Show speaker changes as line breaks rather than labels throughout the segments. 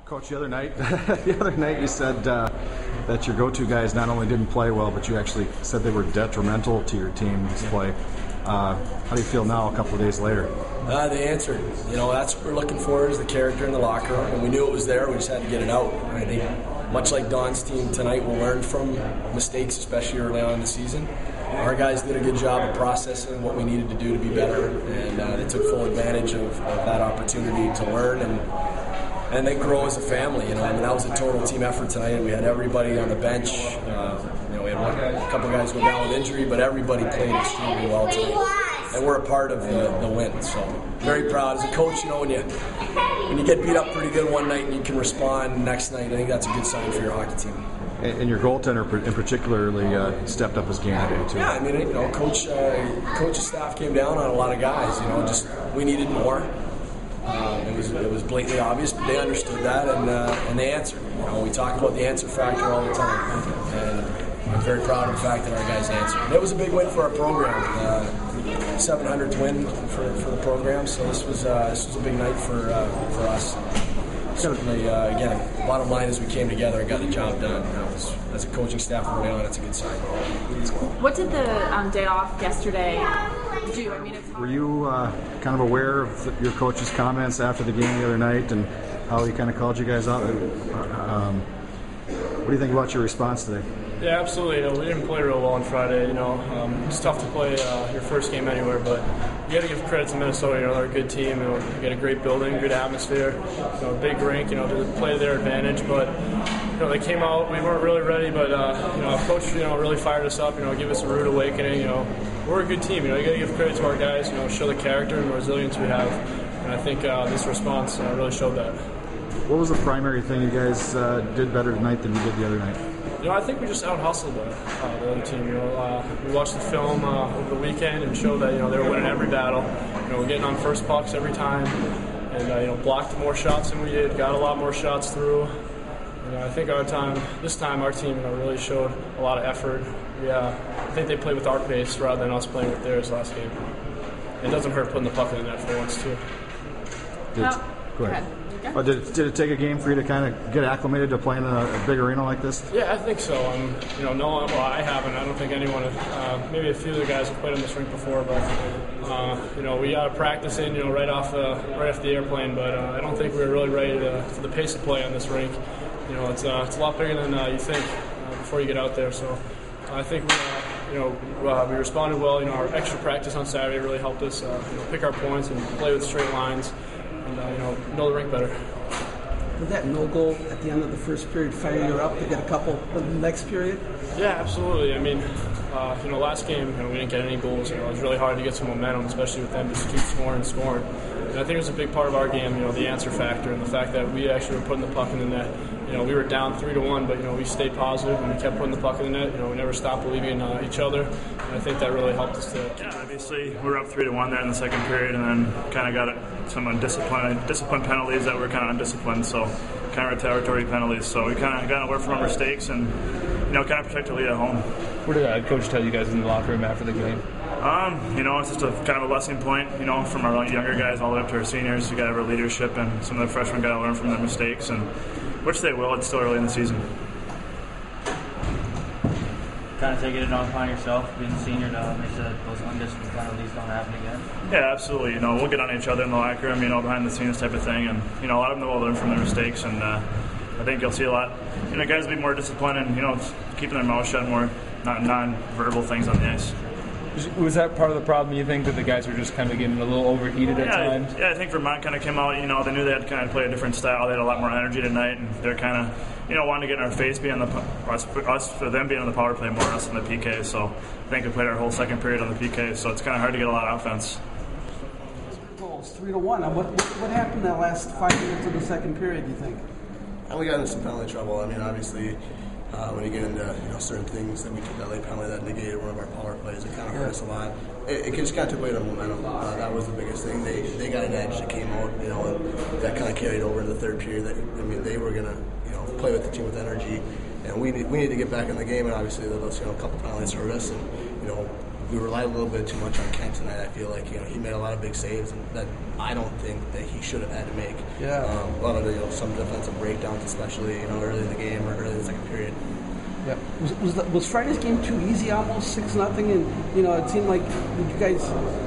Coach, the other night you said that your go-to guys not only didn't play well, but you actually said they were detrimental to your team's play. How do you feel now, a couple of days later?
They answered. That's what we're looking for, is the character in the locker room, and we knew it was there. We just had to get it out. I think, much like Don's team tonight, we'll learn from mistakes, especially early on in the season. Our guys did a good job of processing what we needed to do to be better, and they took full advantage of that opportunity to learn and then grow as a family. That was a total team effort tonight, and we had everybody on the bench. We had a couple guys go down with injury, but everybody played extremely well tonight, and we're a part of the win. So very proud as a coach. When you get beat up pretty good one night and you can respond next night, I think that's a good sign for your hockey team.
And your goaltender in particularly stepped up his game today too.
Yeah, coach's staff came down on a lot of guys. Just we needed more. It was blatantly obvious, but they understood that and they answered. We talk about the answer factor all the time, and I'm very proud of the fact that our guys answered. And it was a big win for our program, 700th win for the program. So this was a big night for us. Certainly, again, bottom line is we came together and got the job done. As a coaching staff early on, that's a good sign.
What did the day off yesterday do?
Were you kind of aware of your coach's comments after the game the other night and how he kind of called you guys out? What do you think about your response today?
Yeah, absolutely. We didn't play real well on Friday. It's tough to play your first game anywhere, but you got to give credit to Minnesota. They're a good team. You got a great building, good atmosphere, big rink. To play to their advantage. But they came out. We weren't really ready, but our coach really fired us up. Give us a rude awakening. We're a good team. You got to give credit to our guys. Show the character and resilience we have. And I think this response really showed that.
What was the primary thing you guys did better tonight than you did the other night?
I think we just out-hustled the other team. We watched the film over the weekend and showed that they were winning every battle. We're getting on first pucks every time, and blocked more shots than we did. Got a lot more shots through. I think this time our team really showed a lot of effort. I think they played with our pace rather than us playing with theirs last game. It doesn't hurt putting the puck in the net for once too.
Go ahead. Did it take a game for you to kind of get acclimated to playing in a big arena like this?
Yeah, I think so. I haven't. I don't think anyone, maybe a few of the guys have played on this rink before, but we got to practice in, right off the airplane. But I don't think we were really ready for the pace of play on this rink. It's a lot bigger than you think before you get out there. So I think we responded well. Our extra practice on Saturday really helped us pick our points and play with straight lines. And know the rink better.
Did that no goal at the end of the first period fire you up to get a couple for the next period?
Yeah, absolutely. Last game we didn't get any goals. It was really hard to get some momentum, especially with them just keep scoring. And I think it was a big part of our game, the answer factor and the fact that we actually were putting the puck in the net. We were down 3-1, but we stayed positive and we kept putting the puck in the net. We never stopped believing in each other, and I think that really helped us to.
Yeah, obviously we were up 3-1 there in the second period, and then kind of got some undisciplined penalties that were kind of undisciplined, so counter-territory penalties. So we kind of got to learn from our mistakes and kind of protect the lead at home.
What did Coach tell you guys in the locker room after the game?
It's just a kind of a lesson point, from our younger guys all the way up to our seniors. We got to have our leadership, and some of the freshmen got to learn from their mistakes, and which they will. It's still early in the season.
Kind of taking it upon yourself, being a senior, to make sure that those undisciplined penalties don't happen again.
Yeah, absolutely. We'll get on each other in the locker room, behind the scenes type of thing, and a lot of them will learn from their mistakes, and I think you'll see a lot. Guys will be more disciplined and keeping their mouth shut, more non-verbal things on the ice.
Was that part of the problem, you think, that the guys were just kind of getting a little overheated at times?
Yeah, I think Vermont kind of came out, they knew they had to kind of play a different style. They had a lot more energy tonight, and they're kind of, wanting to get in our face, us for them being on the power play more, us on the PK. So I think we played our whole second period on the PK, so it's kind of hard to get a lot of offense.
3-1. What happened that last 5 minutes of the second period, do you think?
We got into some penalty trouble. Obviously, when you get into certain things that we took that late penalty that negated one of our power plays, it kind of hurt us a lot. It just kind of took away the momentum. That was the biggest thing. They got an edge that came out, and that kind of carried over into the third period. They were gonna play with the team with energy, and we need to get back in the game. And obviously, those couple penalties hurt us, and
we relied a little bit too much on Kent tonight. I feel like he made a lot of big saves and that I don't think that he should have had to make.
Yeah.
A lot of some defensive breakdowns, especially early in the game or early in the second period.
Yeah. Was Friday's game too easy, almost 6-0, and it seemed like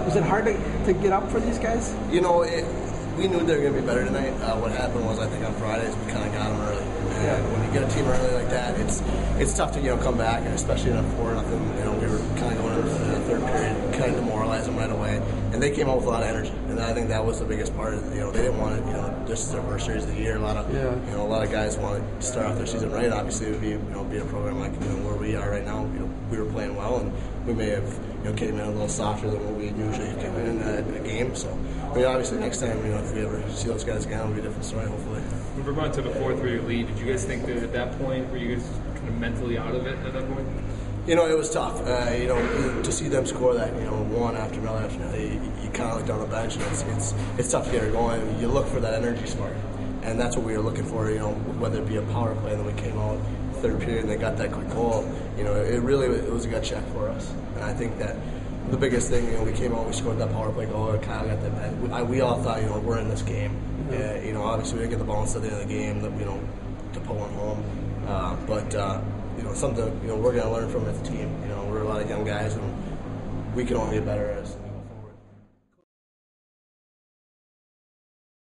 was it hard to get up for these guys?
We knew they were going to be better tonight. What happened was, I think on Fridays we kind of got them early. And when you get a team early like that, it's tough to come back, and especially in a 4-0. We were kind of going into the third period, kind of demoralize them right away, and they came out with a lot of energy. And I think that was the biggest part. They didn't want to. This is their first series of the year. A lot of guys want to start off their season right. Obviously, it would be being a program like where we are right now. We were playing well, and we may have came in a little softer than what we usually came in a game. So, obviously next time, if we ever see those guys again, it'll be a different story. Hopefully.
When we're going to the 4-3 lead, did you guys think that at that point were you guys kind of mentally out of it at that point?
It was tough. To see them score that, one after another after another, you kind of look down the bench, and it's tough to get her going. You look for that energy spark, and that's what we were looking for. Whether it be a power play, and then we came out third period and they got that quick goal. It was a gut check for us, and I think that the biggest thing, we came out, we scored that power play goal, and Kyle got that. We all thought, we're in this game. Obviously we didn't get the ball until the end of the game, to pull one home. But something we're going to learn from as a team. We're a lot of young guys, and we can only get better as